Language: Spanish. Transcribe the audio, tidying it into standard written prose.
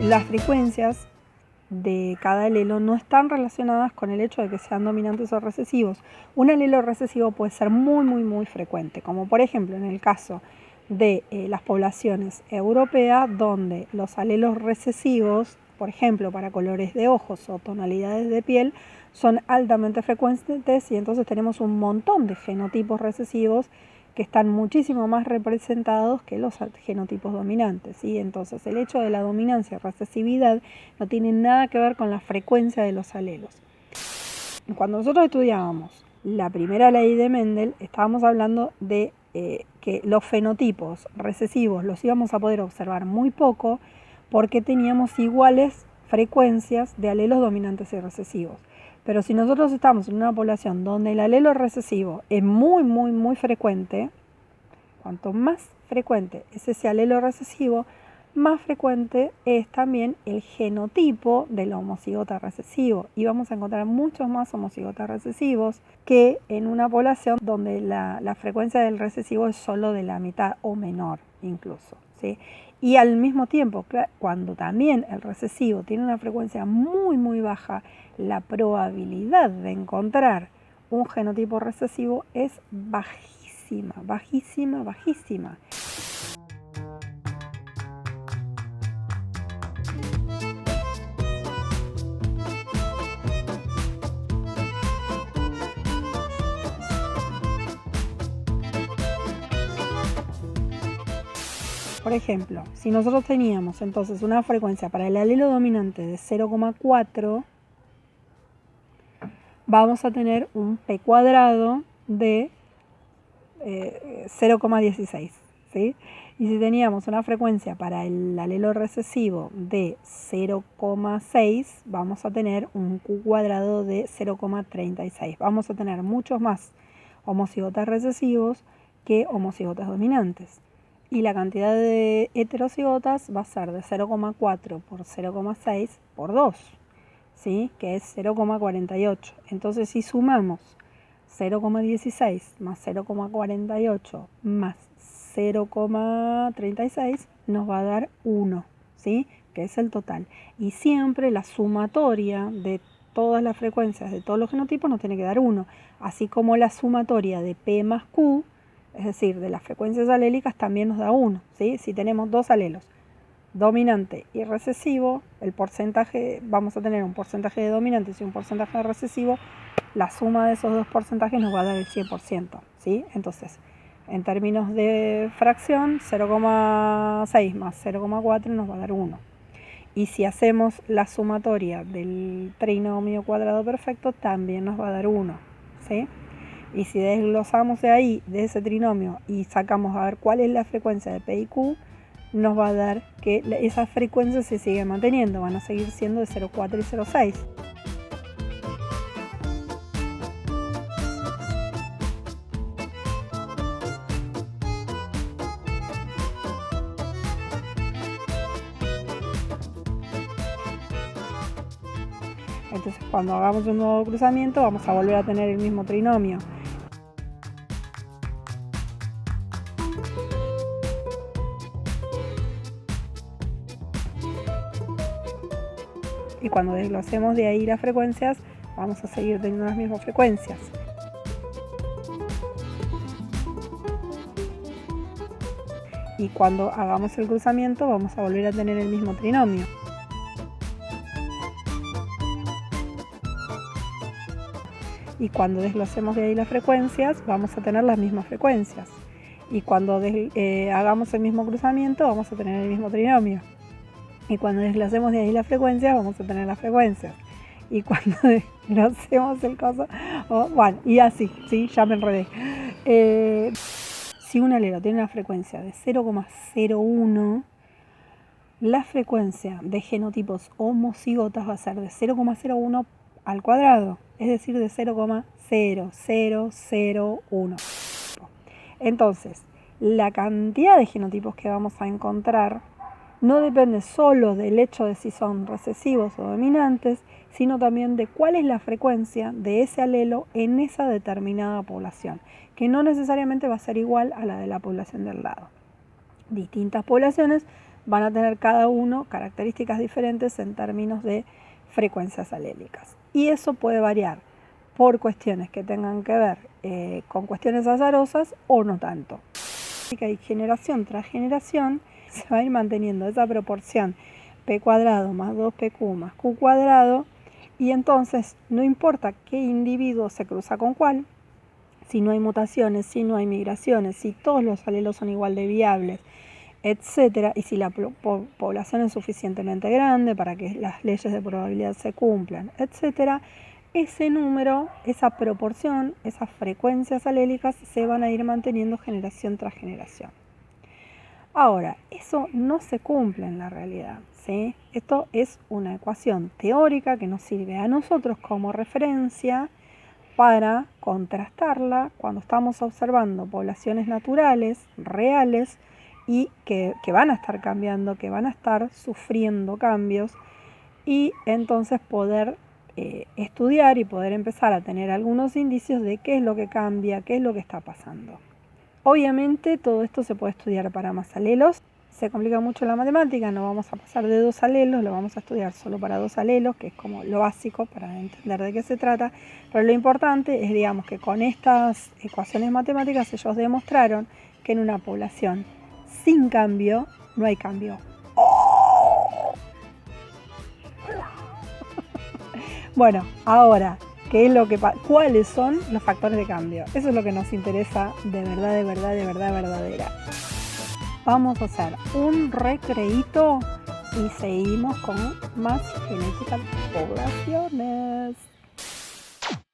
las frecuencias de cada alelo no están relacionadas con el hecho de que sean dominantes o recesivos. Un alelo recesivo puede ser muy frecuente, como por ejemplo en el caso de las poblaciones europeas, donde los alelos recesivos, por ejemplo para colores de ojos o tonalidades de piel, son altamente frecuentes, y entonces tenemos un montón de genotipos recesivos que están muchísimo más representados que los genotipos dominantes, ¿sí? Entonces el hecho de la dominancia y recesividad no tiene nada que ver con la frecuencia de los alelos. Cuando nosotros estudiábamos la primera ley de Mendel, estábamos hablando de que los fenotipos recesivos los íbamos a poder observar muy poco porque teníamos iguales frecuencias de alelos dominantes y recesivos. Pero si nosotros estamos en una población donde el alelo recesivo es muy frecuente, cuanto más frecuente es ese alelo recesivo, más frecuente es también el genotipo del homocigota recesivo. Y vamos a encontrar muchos más homocigotas recesivos que en una población donde la frecuencia del recesivo es solo de la mitad o menor incluso, ¿sí? Y al mismo tiempo, cuando también el recesivo tiene una frecuencia muy baja, la probabilidad de encontrar un genotipo recesivo es bajísima. Por ejemplo, si nosotros teníamos entonces una frecuencia para el alelo dominante de 0,4, vamos a tener un P cuadrado de 0,16, ¿sí? Y si teníamos una frecuencia para el alelo recesivo de 0,6, vamos a tener un Q cuadrado de 0,36. Vamos a tener muchos más homocigotas recesivos que homocigotas dominantes. Y la cantidad de heterocigotas va a ser de 0,4 por 0,6 por 2, ¿sí? Que es 0,48. Entonces, si sumamos 0,16 más 0,48 más 0,36, nos va a dar 1, ¿sí? Que es el total. Y siempre la sumatoria de todas las frecuencias de todos los genotipos nos tiene que dar 1, así como la sumatoria de P más Q, es decir, de las frecuencias alélicas, también nos da 1, ¿sí? Si tenemos dos alelos, dominante y recesivo, el porcentaje, vamos a tener un porcentaje de dominantes y un porcentaje de recesivo, la suma de esos dos porcentajes nos va a dar el 100%, ¿sí? Entonces, en términos de fracción, 0,6 más 0,4 nos va a dar 1. Y si hacemos la sumatoria del trinomio cuadrado perfecto, también nos va a dar 1, ¿sí? Y si desglosamos de ahí, de ese trinomio, y sacamos a ver cuál es la frecuencia de P y Q, nos va a dar que esas frecuencias se siguen manteniendo, van a seguir siendo de 0,4 y 0,6. Entonces, cuando hagamos un nuevo cruzamiento, vamos a volver a tener el mismo trinomio. Y cuando desglosemos de ahí las frecuencias, vamos a seguir teniendo las mismas frecuencias. Y cuando hagamos el cruzamiento, vamos a volver a tener el mismo trinomio. Y cuando desglosemos de ahí las frecuencias, vamos a tener las mismas frecuencias. Y cuando hagamos el mismo cruzamiento, vamos a tener el mismo trinomio. Y cuando desglosemos de ahí las frecuencias, vamos a tener las frecuencias. Y cuando desglosemos el coso, bueno, y así, ¿sí? Ya me enredé. Si un alelo tiene una frecuencia de 0,01, la frecuencia de genotipos homocigotas va a ser de 0,01 al cuadrado, es decir, de 0,0001. Entonces, la cantidad de genotipos que vamos a encontrar no depende solo del hecho de si son recesivos o dominantes, sino también de cuál es la frecuencia de ese alelo en esa determinada población, que no necesariamente va a ser igual a la de la población del lado. Distintas poblaciones van a tener cada uno características diferentes en términos de frecuencias alélicas. Y eso puede variar por cuestiones que tengan que ver con cuestiones azarosas o no tanto. Y generación tras generación se va a ir manteniendo esa proporción p cuadrado más 2pq más q cuadrado, y entonces no importa qué individuo se cruza con cuál, si no hay mutaciones, si no hay migraciones, si todos los alelos son igual de viables, etcétera, y si la población es suficientemente grande para que las leyes de probabilidad se cumplan, etcétera, ese número, esa proporción, esas frecuencias alélicas se van a ir manteniendo generación tras generación. Ahora, eso no se cumple en la realidad, ¿sí? Esto es una ecuación teórica que nos sirve a nosotros como referencia para contrastarla cuando estamos observando poblaciones naturales, reales, y que van a estar cambiando, que van a estar sufriendo cambios, y entonces poder estudiar y poder empezar a tener algunos indicios de qué es lo que cambia, qué es lo que está pasando. Obviamente todo esto se puede estudiar para más alelos. Se complica mucho la matemática, no vamos a pasar de 2 alelos, lo vamos a estudiar solo para 2 alelos, que es como lo básico para entender de qué se trata. Pero lo importante es, digamos, que con estas ecuaciones matemáticas ellos demostraron que en una población sin cambio no hay cambio. Bueno, ahora, ¿cuáles son los factores de cambio? Eso es lo que nos interesa de verdadera. Vamos a hacer un recreíto y seguimos con más genética de poblaciones.